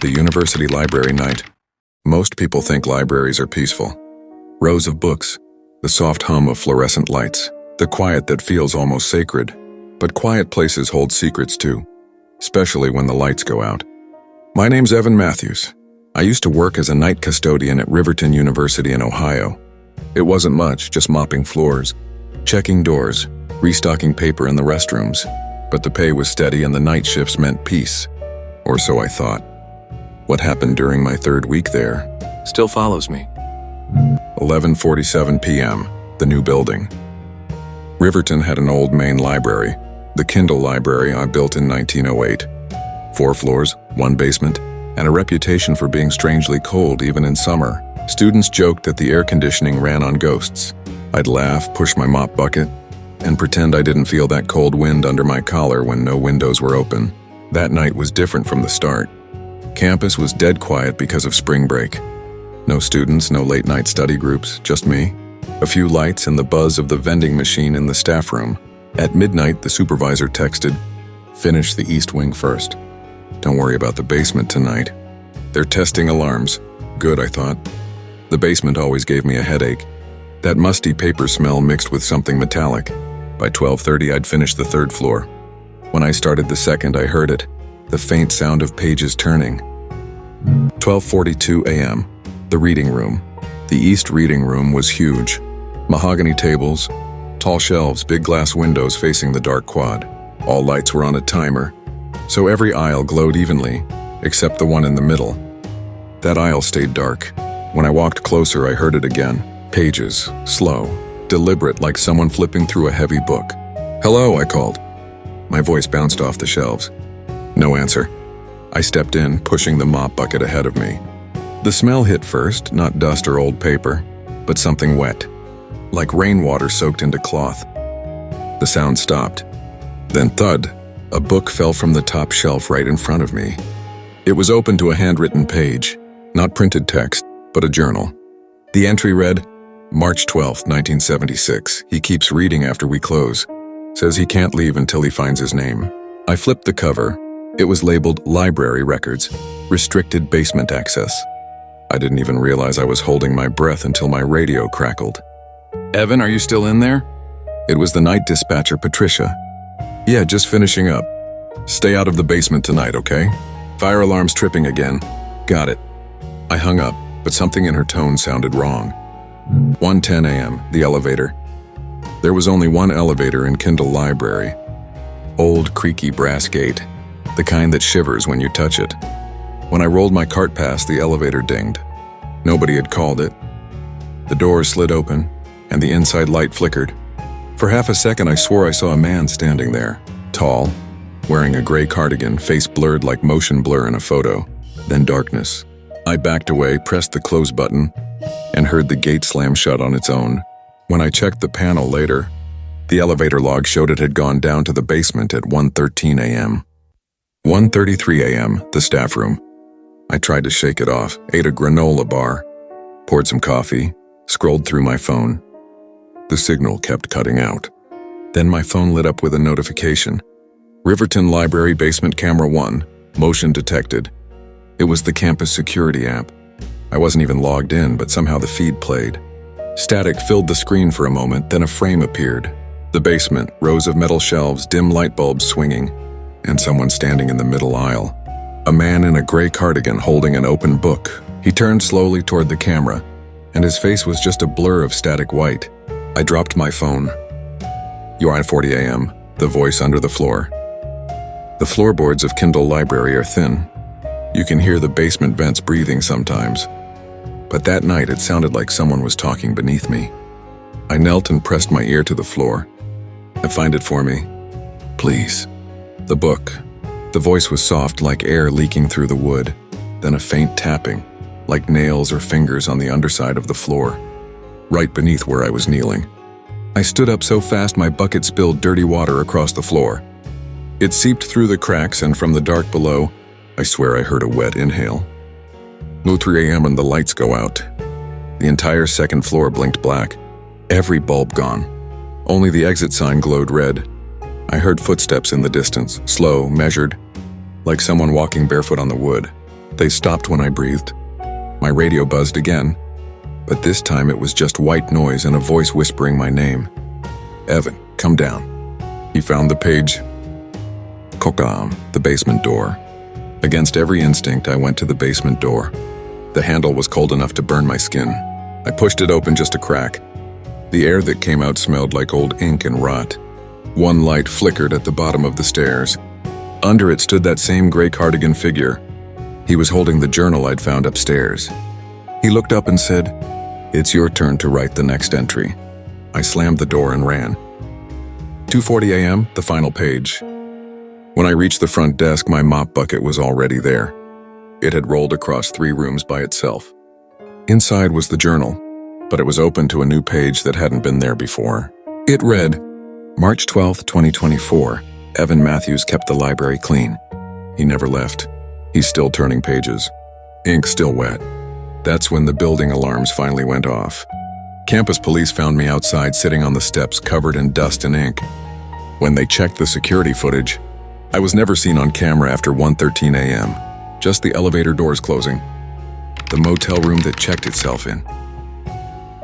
The university library night. Most people think libraries are peaceful. Rows of books, the soft hum of fluorescent lights, the quiet that feels almost sacred. But quiet places hold secrets too, especially when the lights go out. My name's Evan Matthews. I used to work as a night custodian at Riverton University in Ohio. It wasn't much, just mopping floors, checking doors, restocking paper in the restrooms. But the pay was steady and the night shifts meant peace. Or so I thought. What happened during my third week there still follows me. 11:47 p.m., the new building. Riverton had an old main library, the Kindle Library I built in 1908. 4 floors, 1 basement, and a reputation for being strangely cold even in summer. Students joked that the air conditioning ran on ghosts. I'd laugh, push my mop bucket, and pretend I didn't feel that cold wind under my collar when no windows were open. That night was different from the start. Campus was dead quiet because of spring break. No students, no late-night study groups, just me. A few lights and the buzz of the vending machine in the staff room. At midnight, the supervisor texted, "Finish the east wing first. Don't worry about the basement tonight. They're testing alarms." Good, I thought. The basement always gave me a headache. That musty paper smell mixed with something metallic. By 12:30, I'd finished the 3rd floor. When I started the 2nd, I heard it, the faint sound of pages turning. 12:42 a.m., the reading room. The East reading room was huge. Mahogany tables, tall shelves, big glass windows facing the dark quad. All lights were on a timer, so every aisle glowed evenly, except the one in the middle. That aisle stayed dark. When I walked closer, I heard it again. Pages, slow, deliberate, like someone flipping through a heavy book. "Hello," I called. My voice bounced off the shelves. No answer. I stepped in, pushing the mop bucket ahead of me. The smell hit first, not dust or old paper, but something wet, like rainwater soaked into cloth. The sound stopped. Then thud, a book fell from the top shelf right in front of me. It was open to a handwritten page, not printed text, but a journal. The entry read, March 12, 1976. He keeps reading after we close. Says he can't leave until he finds his name. I flipped the cover. It was labeled Library Records, Restricted Basement Access. I didn't even realize I was holding my breath until my radio crackled. "Evan, are you still in there?" It was the night dispatcher, Patricia. "Yeah, just finishing up. Stay out of the basement tonight, okay? Fire alarm's tripping again." "Got it." I hung up, but something in her tone sounded wrong. 1:10 a.m., the elevator. There was only one elevator in Kindle Library. Old, creaky brass gate, the kind that shivers when you touch it. When I rolled my cart past, the elevator dinged. Nobody had called it. The doors slid open, and the inside light flickered. For half a second, I swore I saw a man standing there, tall, wearing a gray cardigan, face blurred like motion blur in a photo. Then darkness. I backed away, pressed the close button, and heard the gate slam shut on its own. When I checked the panel later, the elevator log showed it had gone down to the basement at 1:13 a.m. 1:33 a.m., the staff room. I tried to shake it off, ate a granola bar, poured some coffee, scrolled through my phone. The signal kept cutting out. Then my phone lit up with a notification. Riverton Library Basement Camera 1, motion detected. It was the campus security app. I wasn't even logged in, but somehow the feed played. Static filled the screen for a moment, then a frame appeared. The basement, rows of metal shelves, dim light bulbs swinging, and someone standing in the middle aisle. A man in a gray cardigan holding an open book. He turned slowly toward the camera, and his face was just a blur of static white. I dropped my phone. "You're on 40 a.m., the voice under the floor. The floorboards of Kindle Library are thin. You can hear the basement vents breathing sometimes. But that night it sounded like someone was talking beneath me. I knelt and pressed my ear to the floor. "Find it for me, please." The book. The voice was soft like air leaking through the wood, then a faint tapping, like nails or fingers on the underside of the floor, right beneath where I was kneeling. I stood up so fast my bucket spilled dirty water across the floor. It seeped through the cracks, and from the dark below, I swear I heard a wet inhale. 3 a.m. and the lights go out. The entire 2nd floor blinked black. Every bulb gone. Only the exit sign glowed red. I heard footsteps in the distance, slow, measured, like someone walking barefoot on the wood. They stopped when I breathed. My radio buzzed again, but this time it was just white noise and a voice whispering my name. "Evan, come down." He found the page. Kokam, the basement door. Against every instinct, I went to the basement door. The handle was cold enough to burn my skin. I pushed it open just a crack. The air that came out smelled like old ink and rot. One light flickered at the bottom of the stairs. Under it stood that same gray cardigan figure. He was holding the journal I'd found upstairs. He looked up and said, "It's your turn to write the next entry." I slammed the door and ran. 2:40 a.m., the final page. When I reached the front desk, my mop bucket was already there. It had rolled across 3 rooms by itself. Inside was the journal, but it was open to a new page that hadn't been there before. It read, March 12, 2024, Evan Matthews kept the library clean. He never left. He's still turning pages. Ink still wet. That's when the building alarms finally went off. Campus police found me outside sitting on the steps covered in dust and ink. When they checked the security footage, I was never seen on camera after 1:13 a.m., just the elevator doors closing. The motel room that checked itself in.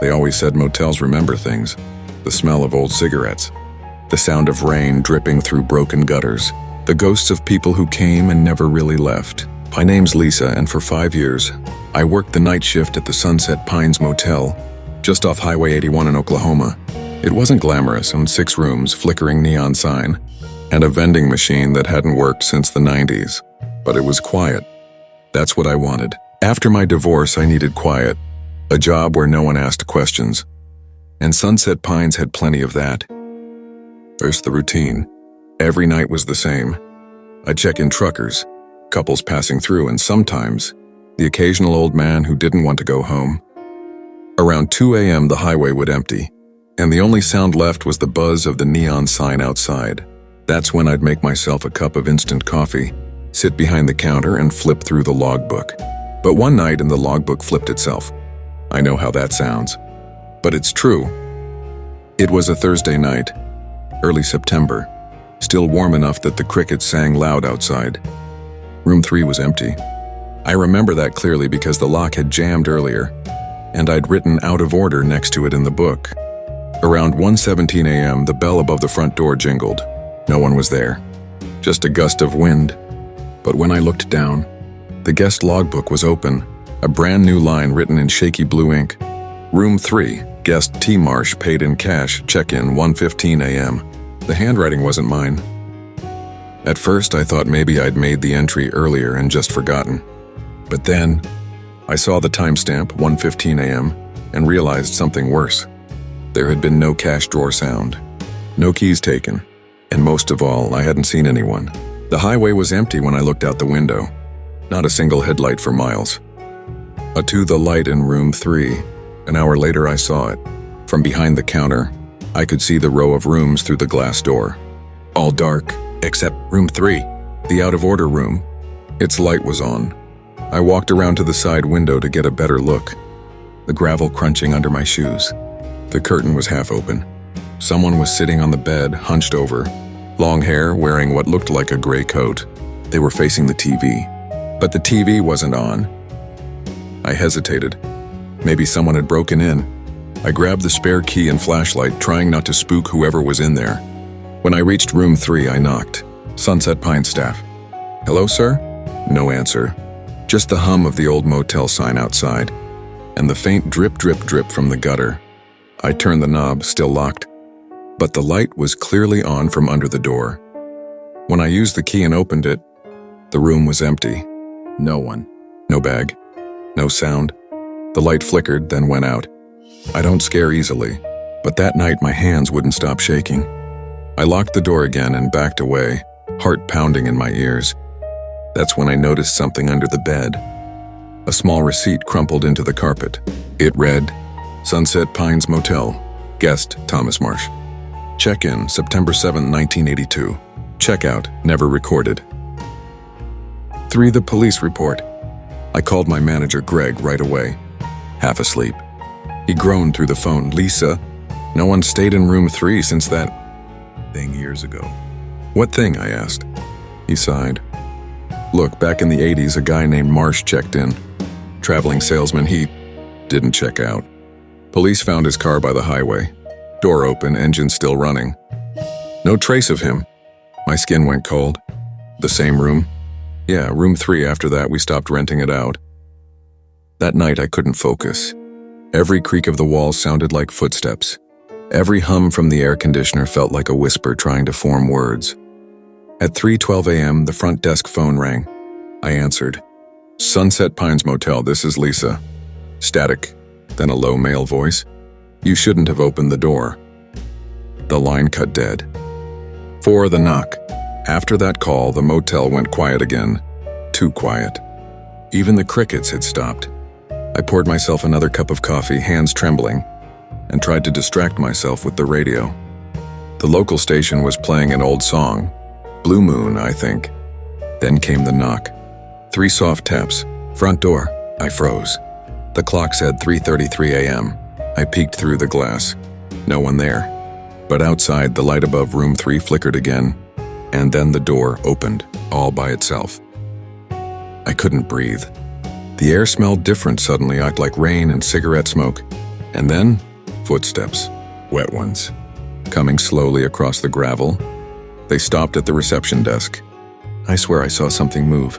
They always said motels remember things. The smell of old cigarettes. The sound of rain dripping through broken gutters. The ghosts of people who came and never really left. My name's Lisa, and for 5 years, I worked the night shift at the Sunset Pines Motel, just off Highway 81 in Oklahoma. It wasn't glamorous, on 6 rooms, flickering neon sign, and a vending machine that hadn't worked since the 90s. But it was quiet. That's what I wanted. After my divorce, I needed quiet. A job where no one asked questions. And Sunset Pines had plenty of that. First, the routine. Every night was the same. I'd check in truckers, couples passing through, and sometimes the occasional old man who didn't want to go home. Around 2 a.m., the highway would empty, and the only sound left was the buzz of the neon sign outside. That's when I'd make myself a cup of instant coffee, sit behind the counter, and flip through the logbook. But one night, and the logbook flipped itself. I know how that sounds, but it's true. It was a Thursday night, early September, still warm enough that the crickets sang loud outside. Room 3 was empty. I remember that clearly because the lock had jammed earlier, and I'd written out of order next to it in the book. Around 1:17 a.m., the bell above the front door jingled. No one was there, just a gust of wind. But when I looked down, the guest logbook was open, a brand new line written in shaky blue ink. Room 3, guest T. Marsh, paid in cash, check-in 1:15 a.m. The handwriting wasn't mine. At first, I thought maybe I'd made the entry earlier and just forgotten. But then, I saw the timestamp, 1:15 a.m., and realized something worse. There had been no cash drawer sound, no keys taken, and most of all, I hadn't seen anyone. The highway was empty when I looked out the window. Not a single headlight for miles. To the light in room 3. An hour later, I saw it. From behind the counter, I could see the row of rooms through the glass door. All dark, except room 3, the out-of-order room. Its light was on. I walked around to the side window to get a better look. The gravel crunching under my shoes. The curtain was half open. Someone was sitting on the bed, hunched over. Long hair, wearing what looked like a gray coat. They were facing the TV. But the TV wasn't on. I hesitated. Maybe someone had broken in. I grabbed the spare key and flashlight, trying not to spook whoever was in there. When I reached room 3, I knocked. Sunset Pines staff. "Hello, sir?" No answer. Just the hum of the old motel sign outside, and the faint drip, drip, drip from the gutter. I turned the knob, still locked, but the light was clearly on from under the door. When I used the key and opened it, the room was empty. No one. No bag. No sound. The light flickered, then went out. I don't scare easily, but that night my hands wouldn't stop shaking. I locked the door again and backed away, heart pounding in my ears. That's when I noticed something under the bed. A small receipt crumpled into the carpet. It read, Sunset Pines Motel, guest Thomas Marsh. Check-in, September 7, 1982. Checkout, never recorded. 3. The police report. I called my manager, Greg, right away. Half asleep. He groaned through the phone. "Lisa, no one stayed in room 3 since that thing years ago." "What thing?" I asked. He sighed. Look, back in the 80s, a guy named Marsh checked in. Traveling salesman, he didn't check out. Police found his car by the highway. Door open, engine still running. No trace of him. My skin went cold. The same room? Yeah, room 3. After that, we stopped renting it out. That night, I couldn't focus. Every creak of the walls sounded like footsteps. Every hum from the air conditioner felt like a whisper trying to form words. At 3:12 a.m., the front desk phone rang. I answered. Sunset Pines Motel, this is Lisa. Static, then a low male voice. You shouldn't have opened the door. The line cut dead. 4, the knock. After that call, the motel went quiet again. Too quiet. Even the crickets had stopped. I poured myself another cup of coffee, hands trembling, and tried to distract myself with the radio. The local station was playing an old song. Blue Moon, I think. Then came the knock. 3 soft taps. Front door. I froze. The clock said 3:33 a.m. I peeked through the glass. No one there. But outside, the light above room 3 flickered again, and then the door opened, all by itself. I couldn't breathe. The air smelled different suddenly, like rain and cigarette smoke. And then, footsteps. Wet ones. Coming slowly across the gravel. They stopped at the reception desk. I swear I saw something move.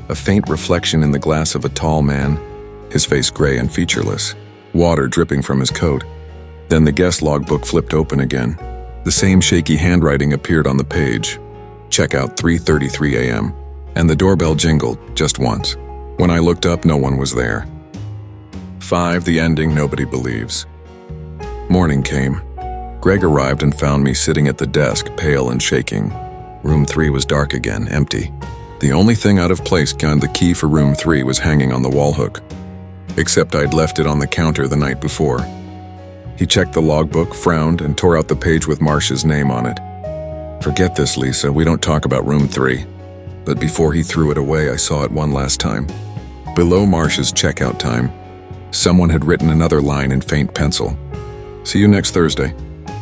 A faint reflection in the glass of a tall man, his face gray and featureless, water dripping from his coat. Then the guest logbook flipped open again. The same shaky handwriting appeared on the page. Checkout 3:33 a.m. And the doorbell jingled just once. When I looked up, no one was there. 5, the ending nobody believes. Morning came. Greg arrived and found me sitting at the desk, pale and shaking. Room 3 was dark again, empty. The only thing out of place, the key for room 3 was hanging on the wall hook. Except I'd left it on the counter the night before. He checked the logbook, frowned, and tore out the page with Marsh's name on it. Forget this, Lisa, we don't talk about room 3. But before he threw it away, I saw it one last time. Below Marsh's checkout time, someone had written another line in faint pencil. See you next Thursday.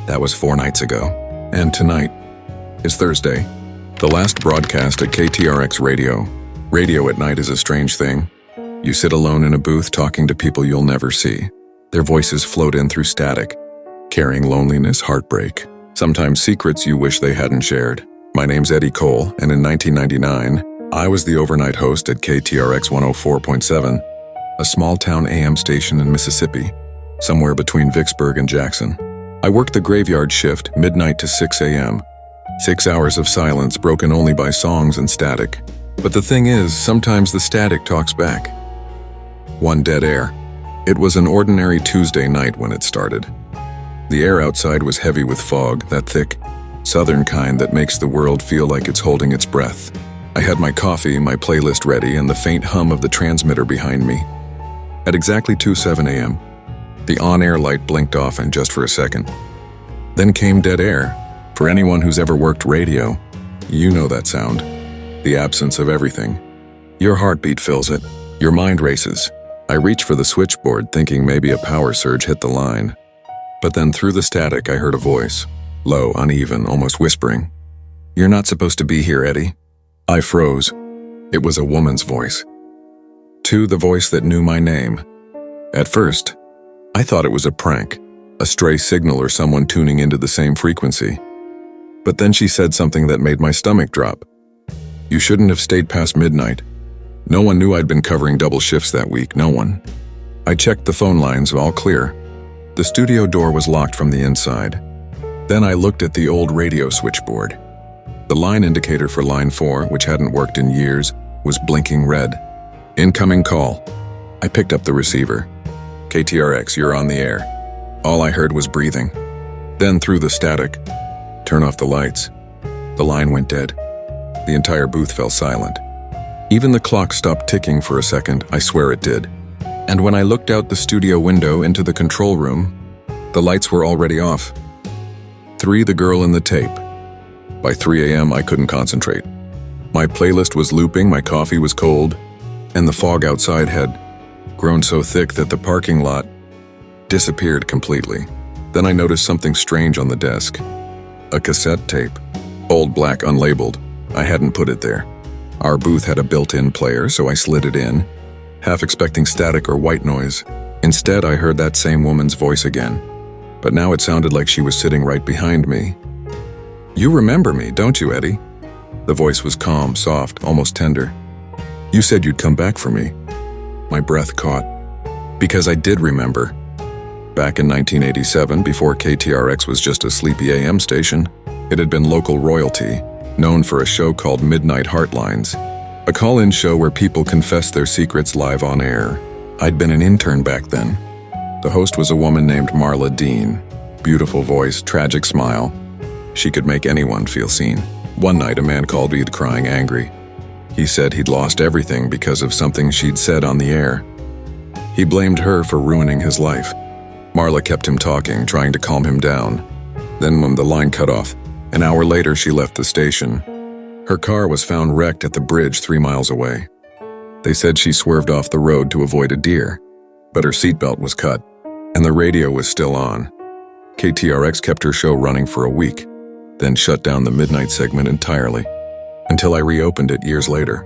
That was 4 nights ago. And tonight is Thursday. The last broadcast at KTRX Radio. Radio at night is a strange thing. You sit alone in a booth talking to people you'll never see. Their voices float in through static, carrying loneliness, heartbreak, sometimes secrets you wish they hadn't shared. My name's Eddie Cole, and in 1999, I was the overnight host at KTRX 104.7, a small-town AM station in Mississippi, somewhere between Vicksburg and Jackson. I worked the graveyard shift, midnight to 6 a.m., 6 hours of silence broken only by songs and static. But the thing is, sometimes the static talks back. One dead air. It was an ordinary Tuesday night when it started. The air outside was heavy with fog, that thick, southern kind that makes the world feel like it's holding its breath. I had my coffee, my playlist ready, and the faint hum of the transmitter behind me. At exactly 2:07 a.m., the on-air light blinked off, and just for a second. Then came dead air. For anyone who's ever worked radio, you know that sound. The absence of everything. Your heartbeat fills it. Your mind races. I reached for the switchboard, thinking maybe a power surge hit the line. But then through the static, I heard a voice. Low, uneven, almost whispering. You're not supposed to be here, Eddie. I froze. It was a woman's voice. 2, the voice that knew my name. At first, I thought it was a prank, a stray signal or someone tuning into the same frequency. But then she said something that made my stomach drop. You shouldn't have stayed past midnight. No one knew I'd been covering double shifts that week, no one. I checked the phone lines, all clear. The studio door was locked from the inside. Then I looked at the old radio switchboard. The line indicator for line 4, which hadn't worked in years, was blinking red. Incoming call. I picked up the receiver. KTRX, you're on the air. All I heard was breathing. Then through the static, turn off the lights. The line went dead. The entire booth fell silent. Even the clock stopped ticking for a second, I swear it did. And when I looked out the studio window into the control room, the lights were already off. 3, the girl in the tape. By 3 a.m., I couldn't concentrate. My playlist was looping, my coffee was cold, and the fog outside had grown so thick that the parking lot disappeared completely. Then I noticed something strange on the desk. A cassette tape. Old black, unlabeled. I hadn't put it there. Our booth had a built-in player, so I slid it in, half expecting static or white noise. Instead, I heard that same woman's voice again, but now it sounded like she was sitting right behind me. "You remember me, don't you, Eddie?" The voice was calm, soft, almost tender. "You said you'd come back for me." My breath caught, because I did remember. Back in 1987, before KTRX was just a sleepy AM station, it had been local royalty, known for a show called Midnight Heartlines, a call-in show where people confessed their secrets live on air. I'd been an intern back then. The host was a woman named Marla Dean. Beautiful voice, tragic smile. She could make anyone feel seen. One night, a man called me crying angry. He said he'd lost everything because of something she'd said on the air. He blamed her for ruining his life. Marla kept him talking, trying to calm him down. Then when the line cut off, an hour later she left the station. Her car was found wrecked at the bridge 3 miles away. They said she swerved off the road to avoid a deer, but her seatbelt was cut, and the radio was still on. KTRX kept her show running for a week, then shut down the midnight segment entirely, until I reopened it years later.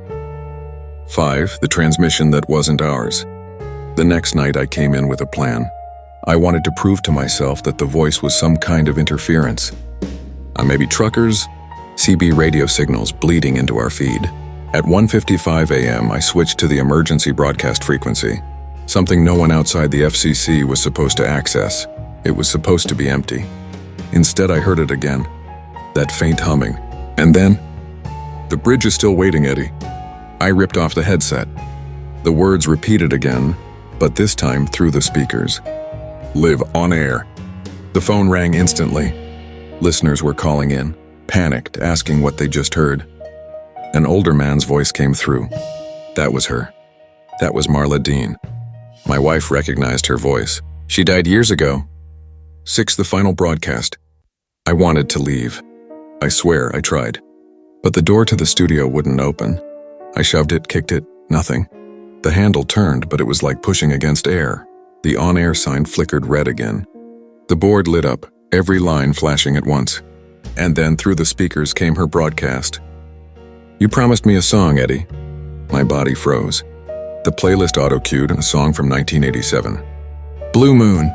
5. The transmission that wasn't ours. The next night I came in with a plan. I wanted to prove to myself that the voice was some kind of interference. Maybe truckers, CB radio signals bleeding into our feed. At 1:55 a.m., I switched to the emergency broadcast frequency, something no one outside the FCC was supposed to access. It was supposed to be empty. Instead, I heard it again, that faint humming. And then, "The bridge is still waiting, Eddie." I ripped off the headset. The words repeated again, but this time through the speakers. "Live on air." The phone rang instantly. Listeners were calling in, panicked, asking what they just heard. An older man's voice came through. That was her. That was Marla Dean. My wife recognized her voice. She died years ago. 6. The final broadcast. I wanted to leave. I swear I tried. But the door to the studio wouldn't open. I shoved it, kicked it, nothing. The handle turned, but it was like pushing against air. The on-air sign flickered red again. The board lit up, every line flashing at once. And then through the speakers came her broadcast. "You promised me a song, Eddie." My body froze. The playlist auto-cued a song from 1987. "Blue Moon,"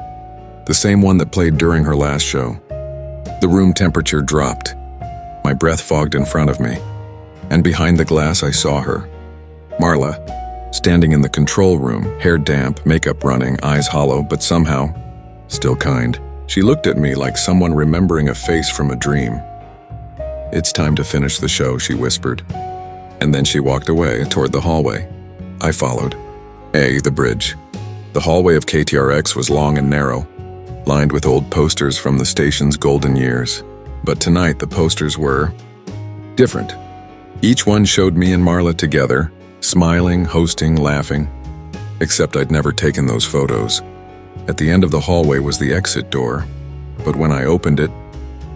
the same one that played during her last show. The room temperature dropped. My breath fogged in front of me. And behind the glass I saw her. Marla, standing in the control room, hair damp, makeup running, eyes hollow, but somehow still kind. She looked at me like someone remembering a face from a dream. "It's time to finish the show," she whispered. And then she walked away toward the hallway. I followed. The bridge. The hallway of KTRX was long and narrow, lined with old posters from the station's golden years. But tonight the posters were different. Each one showed me and Marla together, smiling, hosting, laughing. Except I'd never taken those photos. At the end of the hallway was the exit door, but when I opened it,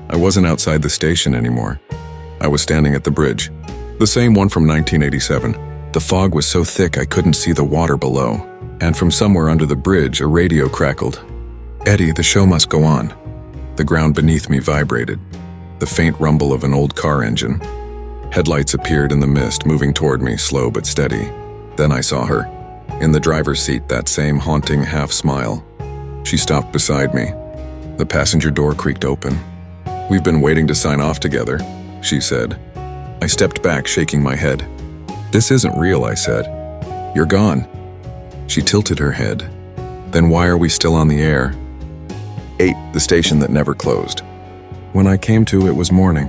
I wasn't outside the station anymore. I was standing at the bridge, the same one from 1987. The fog was so thick I couldn't see the water below, and from somewhere under the bridge a radio crackled. "Eddie, the show must go on." The ground beneath me vibrated, the faint rumble of an old car engine. Headlights appeared in the mist, moving toward me, slow but steady. Then I saw her. In the driver's seat, that same haunting half-smile. She stopped beside me. The passenger door creaked open. "We've been waiting to sign off together," she said. I stepped back, shaking my head. "This isn't real," I said. "You're gone." She tilted her head. "Then why are we still on the air?" 8. The station that never closed. When I came to, it was morning.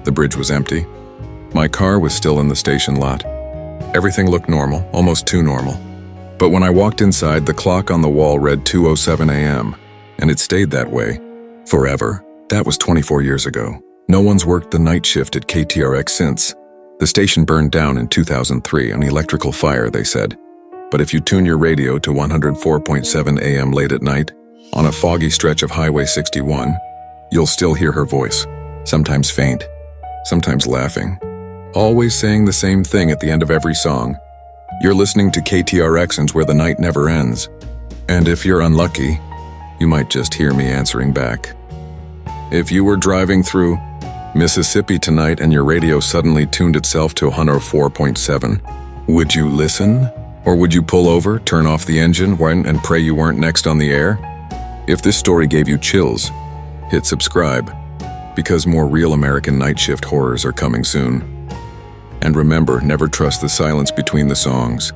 The bridge was empty. My car was still in the station lot. Everything looked normal, almost too normal. But when I walked inside, the clock on the wall read 2:07 a.m., and it stayed that way. Forever. That was 24 years ago. No one's worked the night shift at KTRX since. The station burned down in 2003, an electrical fire, they said. But if you tune your radio to 104.7 a.m. late at night, on a foggy stretch of Highway 61, you'll still hear her voice, sometimes faint, sometimes laughing, always saying the same thing at the end of every song. You're listening to KTRX's Where the Night Never Ends. And if you're unlucky, you might just hear me answering back. If you were driving through, Mississippi tonight and your radio suddenly tuned itself to 104.7. Would you listen? Or would you pull over, turn off the engine, and pray you weren't next on the air? If this story gave you chills, hit subscribe, because more real American night shift horrors are coming soon. And remember, never trust the silence between the songs.